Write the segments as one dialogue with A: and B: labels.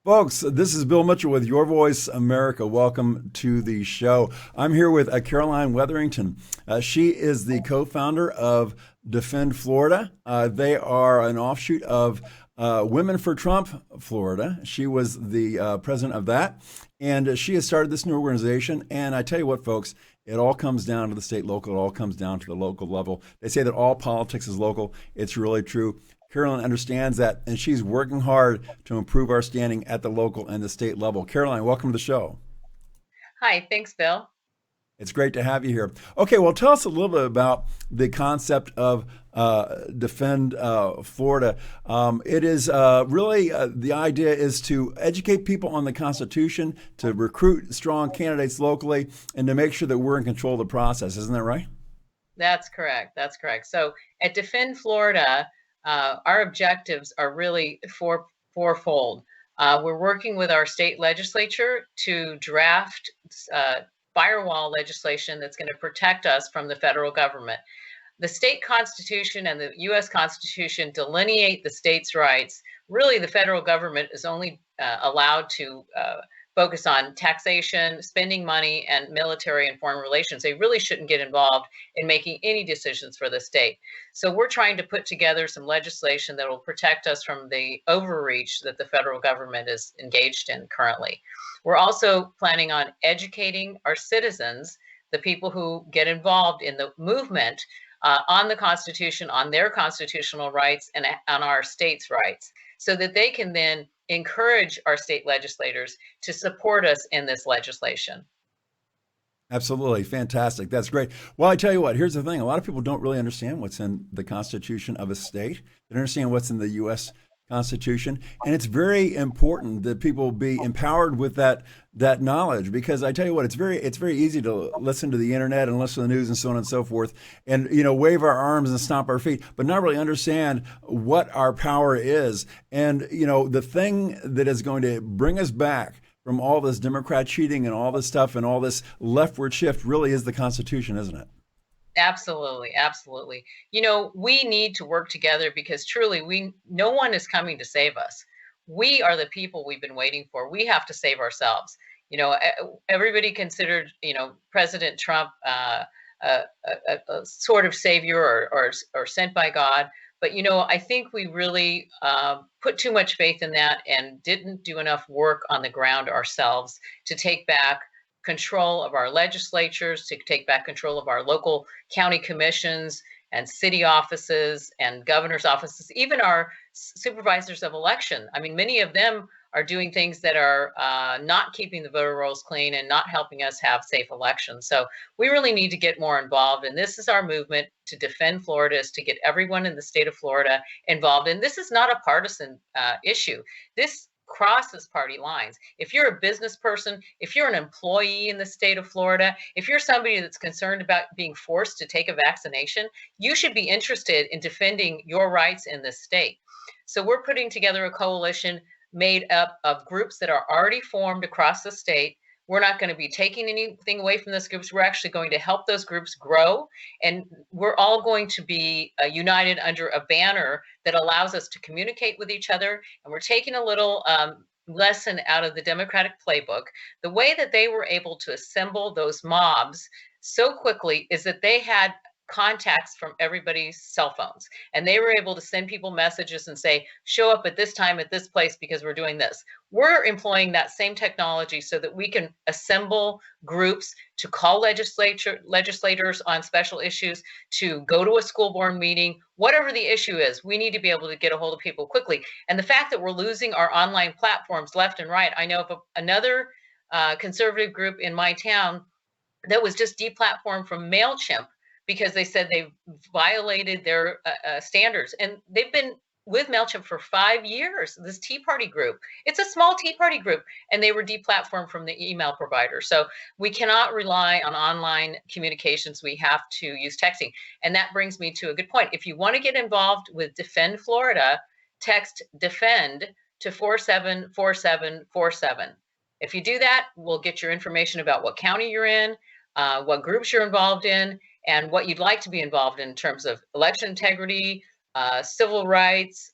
A: Folks, this is Bill Mitchell with Your Voice America. Welcome to the show. I'm here with Caroline Wetherington. She is the co-founder of Defend Florida. They are an offshoot of Women for Trump Florida. She was the president of that, and she has started this new organization. And I tell you what, folks, it all comes down to the state local. It all comes down to the local level. They say that all politics is local. It's really true. Caroline understands that, and she's working hard to improve our standing at the local and the state level. Caroline, welcome to the show.
B: Hi, thanks, Bill.
A: It's great to have you here. Okay, well, tell us a little bit about the concept of Defend Florida. It is really the idea is to educate people on the Constitution, to recruit strong candidates locally, and to make sure that we're in control of the process. Isn't that right?
B: That's correct. That's correct. So at Defend Florida, our objectives are really fourfold. We're working with our state legislature to draft firewall legislation that's going to protect us from the federal government. The state constitution and the U.S. Constitution delineate the state's rights. Really, the federal government is only allowed to focus on taxation, spending money, and military and foreign relations. They really shouldn't get involved in making any decisions for the state. So we're trying to put together some legislation that will protect us from the overreach that the federal government is engaged in currently. We're also planning on educating our citizens, the people who get involved in the movement, on the Constitution, on their constitutional rights, and on our state's rights, so that they can then encourage our state legislators to support us in this legislation.
A: Absolutely. Fantastic. That's great. Well, I tell you what, here's the thing. A lot of people don't really understand what's in the Constitution of a state. They don't understand what's in the U.S. Constitution. And it's very important that people be empowered with that knowledge, because I tell you what, it's very easy to listen to the internet and listen to the news and so on and so forth, and wave our arms and stomp our feet, but not really understand what our power is. And the thing that is going to bring us back from all this Democrat cheating and all this stuff and all this leftward shift really is the Constitution, isn't it?
B: Absolutely, absolutely. We need to work together, because truly no one is coming to save us. We are the people we've been waiting for. We have to save ourselves. Everybody considered, President Trump a sort of savior or sent by God. But, I think we really put too much faith in that and didn't do enough work on the ground ourselves to take back control of our legislatures, to take back control of our local county commissions and city offices and governor's offices, even our supervisors of election. I mean, many of them are doing things that are not keeping the voter rolls clean and not helping us have safe elections. So we really need to get more involved. And this is our movement to defend Florida, is to get everyone in the state of Florida involved. And this is not a partisan issue. This crosses party lines. If you're a business person, if you're an employee in the state of Florida, if you're somebody that's concerned about being forced to take a vaccination, you should be interested in defending your rights in this state. So we're putting together a coalition made up of groups that are already formed across the state. We're not going to be taking anything away from those groups. We're actually going to help those groups grow. And we're all going to be united under a banner that allows us to communicate with each other. And we're taking a little lesson out of the Democratic playbook. The way that they were able to assemble those mobs so quickly is that they had contacts from everybody's cell phones, and they were able to send people messages and say, show up at this time at this place because we're doing this. We're employing that same technology so that we can assemble groups to call legislators on special issues, to go to a school board meeting, whatever the issue is. We need to be able to get a hold of people quickly. And the fact that we're losing our online platforms left and right, I know of another conservative group in my town that was just deplatformed from MailChimp because they said they violated their standards. And they've been with MailChimp for 5 years, this Tea Party group. It's a small Tea Party group, and they were deplatformed from the email provider. So we cannot rely on online communications. We have to use texting. And that brings me to a good point. If you want to get involved with Defend Florida, text DEFEND to 474747. If you do that, we'll get your information about what county you're in, what groups you're involved in, and what you'd like to be involved in terms of election integrity, civil rights,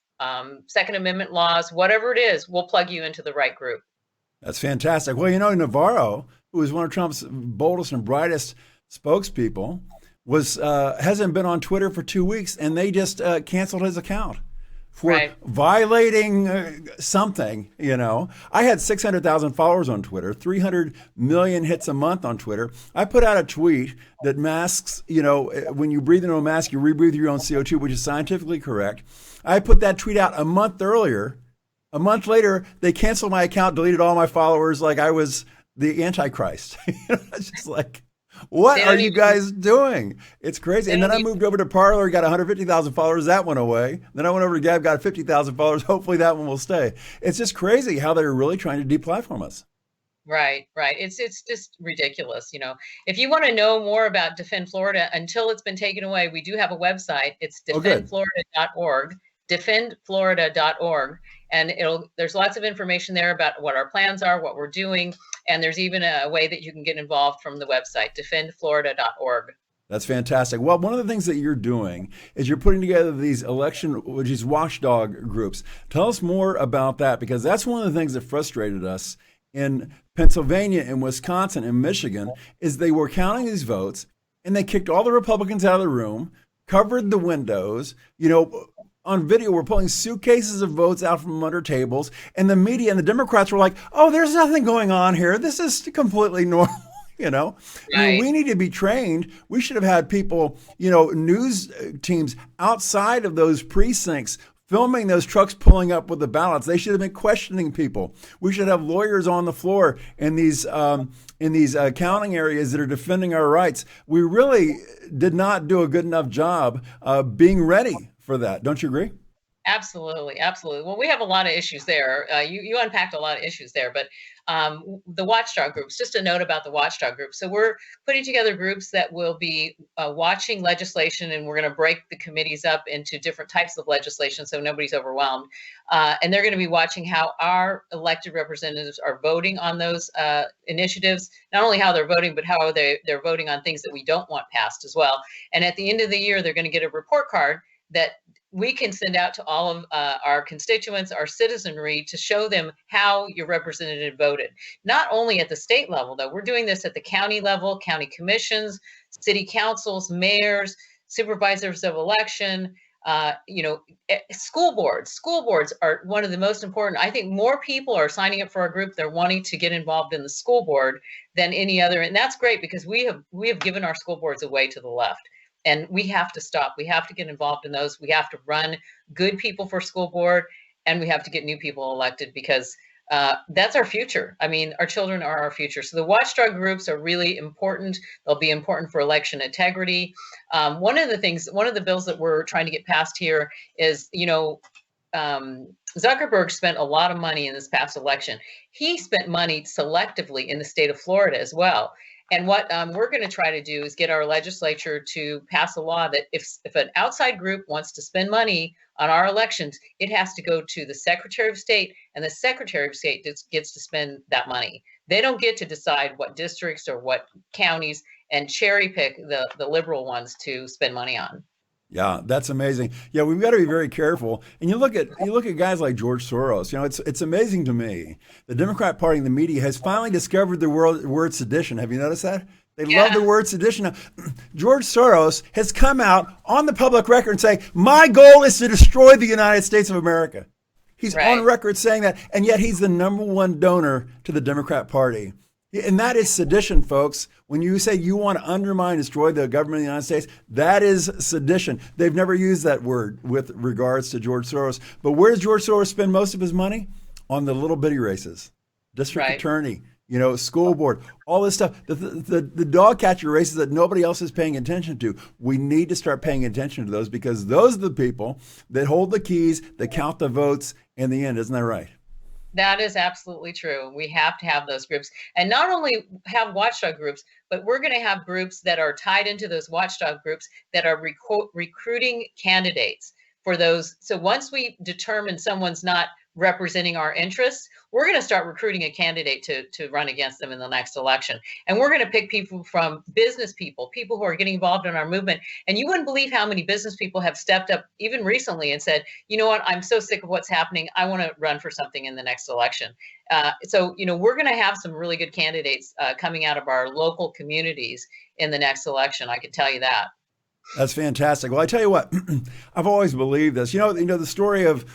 B: Second Amendment laws, whatever it is, we'll plug you into the right group.
A: That's fantastic. Well, Navarro, who was one of Trump's boldest and brightest spokespeople, was hasn't been on Twitter for 2 weeks, and they just canceled his account for violating something. I had 600,000 followers on Twitter, 300 million hits a month on Twitter. I put out a tweet that masks, when you breathe into a mask, you rebreathe your own CO2, which is scientifically correct. I put that tweet out a month earlier. A month later, they canceled my account, deleted all my followers like I was the Antichrist. It's just like, what are you guys doing? It's crazy. And then I moved over to Parler, got 150,000 followers. That went away. Then I went over to Gab, got 50,000 followers. Hopefully that one will stay. It's just crazy how they're really trying to deplatform us.
B: Right. It's just ridiculous. If you want to know more about Defend Florida until it's been taken away, we do have a website. It's defendflorida.org, defendflorida.org. And there's lots of information there about what our plans are, what we're doing. And there's even a way that you can get involved from the website, defendflorida.org.
A: That's fantastic. Well, one of the things that you're doing is you're putting together these watchdog groups. Tell us more about that, because that's one of the things that frustrated us in Pennsylvania and Wisconsin and Michigan is they were counting these votes and they kicked all the Republicans out of the room, covered the windows, on video, we're pulling suitcases of votes out from under tables, and the media and the Democrats were like, oh, there's nothing going on here. This is completely normal, Right. I mean, we need to be trained. We should have had people, news teams outside of those precincts filming those trucks pulling up with the ballots. They should have been questioning people. We should have lawyers on the floor in these counting areas that are defending our rights. We really did not do a good enough job being ready for that. Don't you agree?
B: Absolutely. Well, we have a lot of issues there. You unpacked a lot of issues there, but the Watchdog Groups, just a note about the Watchdog Groups. So we're putting together groups that will be watching legislation, and we're going to break the committees up into different types of legislation so nobody's overwhelmed. And they're going to be watching how our elected representatives are voting on those initiatives, not only how they're voting, but how they're voting on things that we don't want passed as well. And at the end of the year, they're going to get a report card that we can send out to all of our constituents, our citizenry, to show them how your representative voted. Not only at the state level, though, we're doing this at the county level, county commissions, city councils, mayors, supervisors of election, school boards. School boards are one of the most important. I think more people are signing up for our group. They're wanting to get involved in the school board than any other. And that's great, because we have given our school boards away to the left. And we have to stop. We have to get involved in those. We have to run good people for school board, and we have to get new people elected, because that's our future. I mean, our children are our future. So the watchdog groups are really important. They'll be important for election integrity. One of the bills that we're trying to get passed here is, Zuckerberg spent a lot of money in this past election. He spent money selectively in the state of Florida as well. And what we're going to try to do is get our legislature to pass a law that if an outside group wants to spend money on our elections, it has to go to the Secretary of State, and the Secretary of State gets to spend that money. They don't get to decide what districts or what counties and cherry pick the liberal ones to spend money on.
A: Yeah, that's amazing. Yeah, we've got to be very careful. And you look at guys like George Soros. It's amazing to me. The Democrat Party and the media has finally discovered the word sedition. Have you noticed that? They love the word sedition. Now, George Soros has come out on the public record and saying, my goal is to destroy the United States of America. He's on record saying that, and yet he's the number one donor to the Democrat Party. And that is sedition, folks. When you say you want to undermine, destroy the government of the United States, that is sedition. They've never used that word with regards to George Soros. But where does George Soros spend most of his money? On the little bitty races. District attorney, school board, all this stuff. The dog catcher races that nobody else is paying attention to. We need to start paying attention to those, because those are the people that hold the keys, that count the votes in the end. Isn't that right?
B: That is absolutely true. We have to have those groups, and not only have watchdog groups, but we're going to have groups that are tied into those watchdog groups that are recruiting candidates for those. So once we determine someone's not representing our interests, we're going to start recruiting a candidate to run against them in the next election. And we're going to pick people from business people who are getting involved in our movement. And you wouldn't believe how many business people have stepped up even recently and said, you know what, I'm so sick of what's happening. I want to run for something in the next election. So, we're going to have some really good candidates coming out of our local communities in the next election. I can tell you that.
A: That's fantastic. Well, I tell you what, I've always believed this. The story of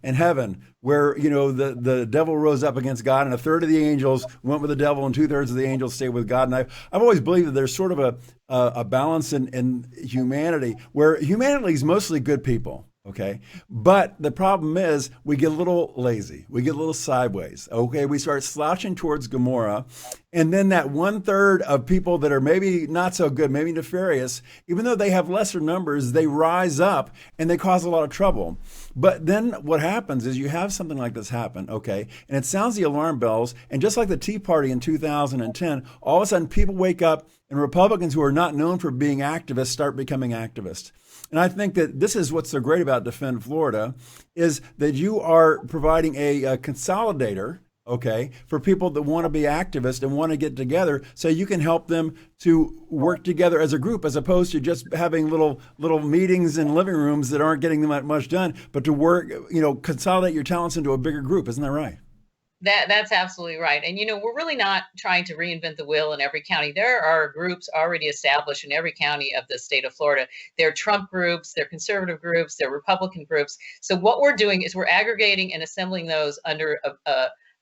A: in heaven, where the devil rose up against God, and a third of the angels went with the devil, and 2/3 of the angels stayed with God. And I've always believed that there's sort of a balance in humanity, where humanity is mostly good people. Okay. But the problem is we get a little lazy. We get a little sideways. Okay. We start slouching towards Gomorrah. And then that 1/3 of people that are maybe not so good, maybe nefarious, even though they have lesser numbers, they rise up and they cause a lot of trouble. But then what happens is you have something like this happen. Okay. And it sounds the alarm bells. And just like the Tea Party in 2010, all of a sudden people wake up and Republicans who are not known for being activists start becoming activists. And I think that this is what's so great about Defend Florida, is that you are providing a consolidator, okay, for people that want to be activists and want to get together, so you can help them to work together as a group, as opposed to just having little meetings in living rooms that aren't getting them that much done, but to work, consolidate your talents into a bigger group. Isn't that right?
B: That's absolutely right. And we're really not trying to reinvent the wheel in every county. There are groups already established in every county of the state of Florida. They're Trump groups, they're conservative groups, they're Republican groups. So what we're doing is we're aggregating and assembling those under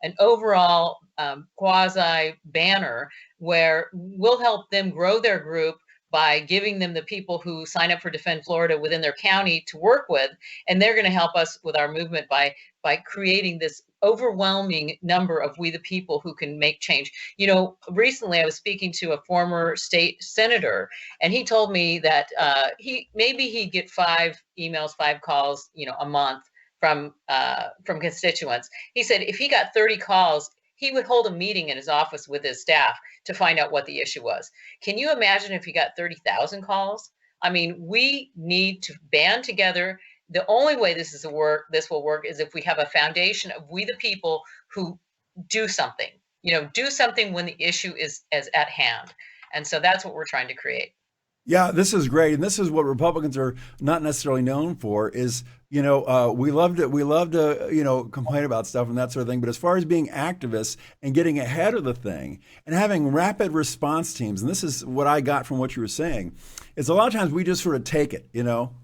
B: an overall quasi banner, where we'll help them grow their group by giving them the people who sign up for Defend Florida within their county to work with. And they're going to help us with our movement by creating this overwhelming number of we the people who can make change. Recently I was speaking to a former state senator, and he told me that he'd get 5 emails, 5 calls, a month from constituents. He said if he got 30 calls, he would hold a meeting in his office with his staff to find out what the issue was. Can you imagine if he got 30,000 calls? I mean, we need to band together. The only way this will work is if we have a foundation of we the people who do something, do something when the issue is at hand. And so that's what we're trying to create.
A: Yeah, this is great, and this is what Republicans are not necessarily known for. Is we love to complain about stuff and that sort of thing. But as far as being activists and getting ahead of the thing and having rapid response teams, and this is what I got from what you were saying, is a lot of times we just sort of take it.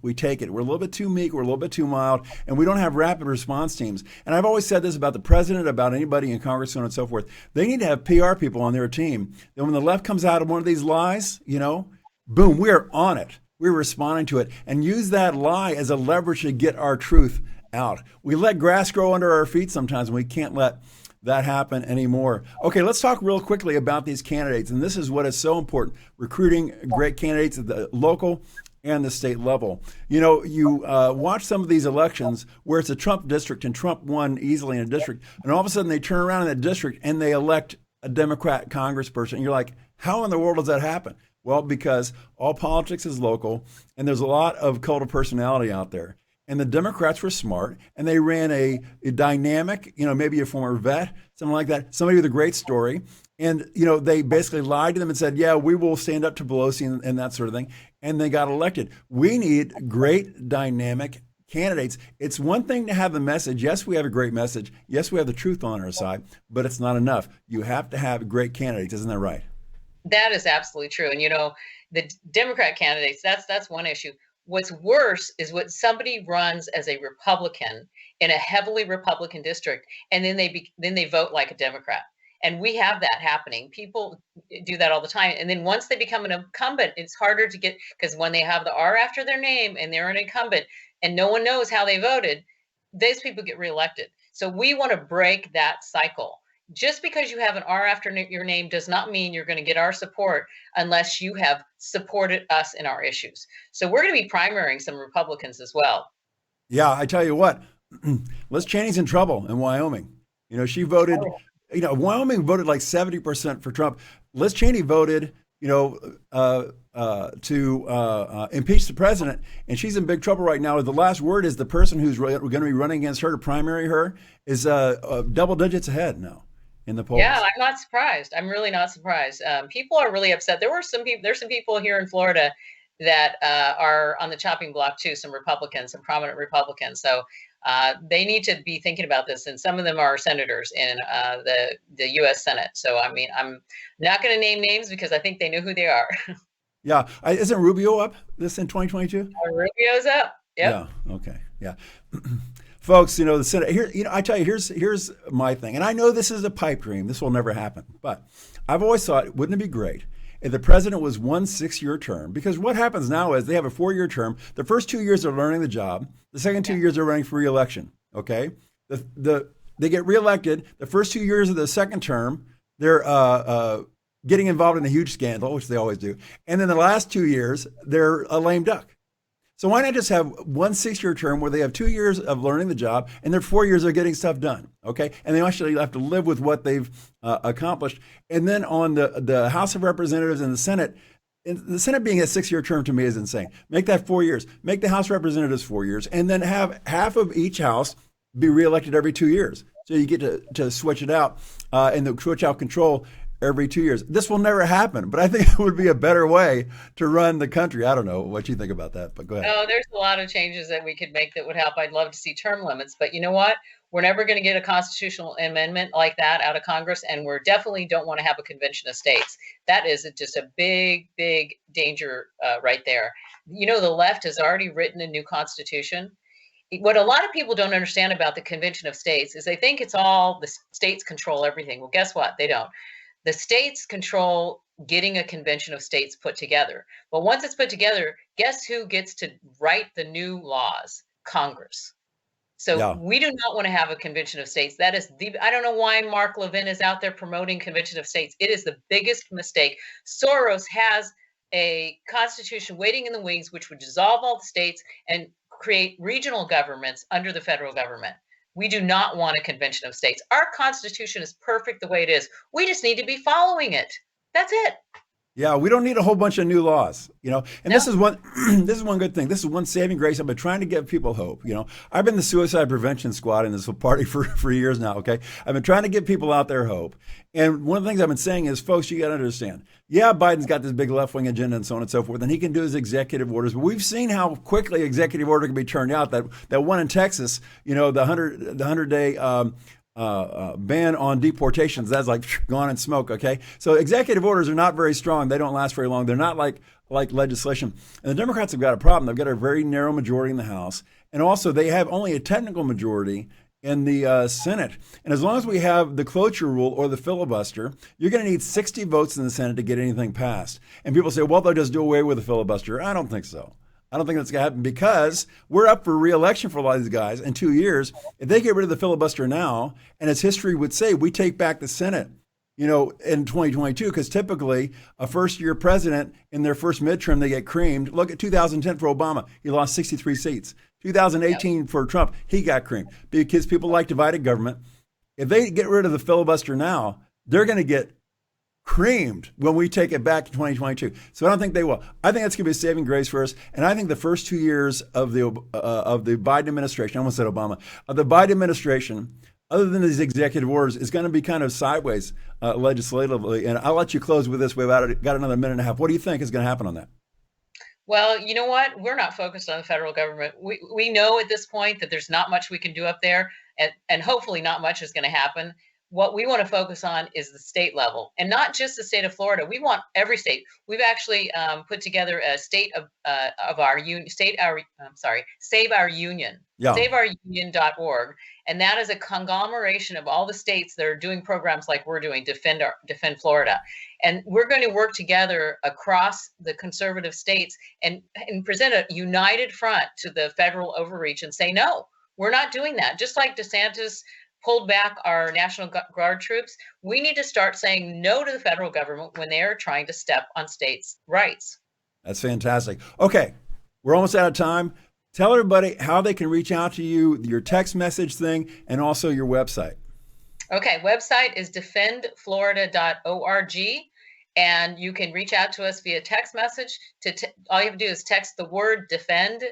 A: We take it. We're a little bit too meek. We're a little bit too mild, and we don't have rapid response teams. And I've always said this about the president, about anybody in Congress, so on and so forth. They need to have PR people on their team. Then when the left comes out of one of these lies, boom, we're on it. We're responding to it, and use that lie as a leverage to get our truth out. We let grass grow under our feet sometimes, and we can't let that happen anymore. Okay, let's talk real quickly about these candidates, and this is what is so important: recruiting great candidates at the local and the state level. You watch some of these elections where it's a Trump district and Trump won easily in a district, and all of a sudden they turn around in that district and they elect a Democrat congressperson. And you're like, how in the world does that happen? Well, because all politics is local, and there's a lot of cult of personality out there. And the Democrats were smart, and they ran a dynamic, maybe a former vet, something like that, somebody with a great story. And, they basically lied to them and said, yeah, we will stand up to Pelosi and that sort of thing. And they got elected. We need great, dynamic candidates. It's one thing to have the message. Yes, we have a great message. Yes, we have the truth on our side, but it's not enough. You have to have great candidates. Isn't that right?
B: That is absolutely true. And, the Democrat candidates, that's one issue. What's worse is when somebody runs as a Republican in a heavily Republican district, and then they vote like a Democrat. And we have that happening. People do that all the time. And then once they become an incumbent, it's harder to get, because when they have the R after their name and they're an incumbent and no one knows how they voted, those people get reelected. So we want to break that cycle. Just because you have an R after your name does not mean you're going to get our support unless you have supported us in our issues. So we're going to be primarying some Republicans as well.
A: Yeah, I tell you what, Liz Cheney's in trouble in Wyoming. She voted, Wyoming voted like 70% for Trump. Liz Cheney voted, to impeach the president, and she's in big trouble right now. The last word is the person who's going to be running against her to primary her is double digits ahead now in the polls.
B: Yeah, I'm not surprised. I'm really not surprised. People are really upset. There's some people here in Florida that are on the chopping block too. Some Republicans, some prominent Republicans. So they need to be thinking about this. And some of them are senators in the U.S. Senate. So I mean, I'm not going to name names because I think they know who they are.
A: Yeah, isn't Rubio up this in 2022?
B: Rubio's up. Yep.
A: Yeah. Okay. Yeah. Folks, the Senate here. I tell you, here's my thing, and I know this is a pipe dream. This will never happen, but I've always thought, wouldn't it be great if the president was 1 6-year term? Because what happens now is they have a 4-year term. The first 2 years are learning the job. The second 2 years are running for re-election. Okay. They get reelected. The first 2 years of the second term, they're getting involved in a huge scandal, which they always do. And then the last 2 years, they're a lame duck. So why not just have 1 6-year term where they have 2 years of learning the job and their 4 years of getting stuff done, okay? And they actually have to live with what they've accomplished. And then on the House of Representatives and the Senate being a 6-year term to me is insane. Make that 4 years. Make the House of Representatives 4 years, and then have half of each house be reelected every 2 years. So you get to switch it out and switch out control every 2 years. This will never happen, but I think it would be a better way to run the country. I don't know what you think about that, but go ahead.
B: Oh, there's a lot of changes that we could make that would help. I'd love to see term limits, but you know what? We're never going to get a constitutional amendment like that out of Congress, and we definitely don't want to have a convention of states. That is just a big, big danger right there. The left has already written a new constitution. What a lot of people don't understand about the convention of states is they think it's all the states control everything. Well, guess what? They don't. The states control getting a convention of states put together. But once it's put together, guess who gets to write the new laws? Congress. So we do not want to have a convention of states. That is I don't know why Mark Levin is out there promoting convention of states. It is the biggest mistake. Soros has a constitution waiting in the wings, which would dissolve all the states and create regional governments under the federal government. We do not want a convention of states. Our Constitution is perfect the way it is. We just need to be following it. That's it.
A: Yeah, we don't need a whole bunch of new laws, And this is one good thing. This is one saving grace. I've been trying to give people hope. I've been the suicide prevention squad in this party for years now. Okay, I've been trying to give people out there hope. And one of the things I've been saying is, folks, you got to understand. Yeah, Biden's got this big left-wing agenda and so on and so forth, and he can do his executive orders. But we've seen how quickly executive order can be turned out. That one in Texas, the 100-day ban on deportations, that's like gone in smoke. Okay, so executive orders are not very strong. They don't last very long. They're not like legislation. And the Democrats have got a problem. They've got a very narrow majority in the House, and also they have only a technical majority in the Senate. And as long as we have the cloture rule or the filibuster, you're going to need 60 votes in the Senate to get anything passed. And people say, well, they'll just do away with the filibuster. I don't think so. I don't think that's going to happen because we're up for re-election for a lot of these guys in 2 years. If they get rid of the filibuster now, and as history would say, we take back the Senate, in 2022, because typically a first-year president in their first midterm, they get creamed. Look at 2010 for Obama. He lost 63 seats. 2018 for Trump, he got creamed because people like divided government. If they get rid of the filibuster now, they're going to get creamed when we take it back in 2022. So I don't think they will. I think that's going to be a saving grace for us. And I think the first 2 years of the Biden administration, I almost said Obama, of the Biden administration, other than these executive orders, is going to be kind of sideways legislatively. And I'll let you close with this. We've got another minute and a half. What do you think is going to happen on that?
B: Well, you know what? We're not focused on the federal government. We know at this point that there's not much we can do up there, and hopefully not much is going to happen. What we want to focus on is the state level, and not just the state of Florida. We want every state. We've actually put together a state of our union, Save Our Union, SaveOurUnion.org, and that is a conglomeration of all the states that are doing programs like we're doing, Defend Florida, and we're going to work together across the conservative states and present a united front to the federal overreach and say, no, we're not doing that. Just like DeSantis pulled back our National Guard troops, we need to start saying no to the federal government when they are trying to step on states' rights.
A: That's fantastic. Okay, we're almost out of time. Tell everybody how they can reach out to you, your text message thing, and also your website.
B: Okay, website is defendflorida.org, And you can reach out to us via text message. All you have to do is text the word defend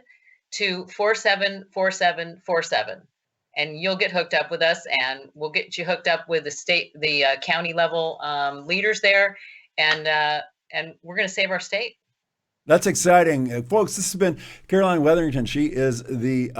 B: to 474747, and you'll get hooked up with us, and we'll get you hooked up with the county level leaders there, and we're going to save our state.
A: That's exciting. Folks, this has been Caroline Wetherington. She is the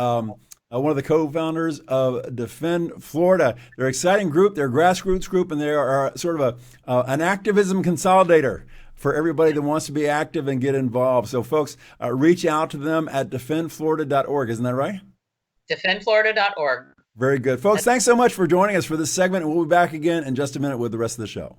A: one of the co-founders of Defend Florida. They're an exciting group. They're a grassroots group, and they are sort of an activism consolidator for everybody that wants to be active and get involved. So, folks, reach out to them at defendflorida.org. Isn't that right?
B: Defendflorida.org.
A: Very good. Folks, thanks so much for joining us for this segment, and we'll be back again in just a minute with the rest of the show.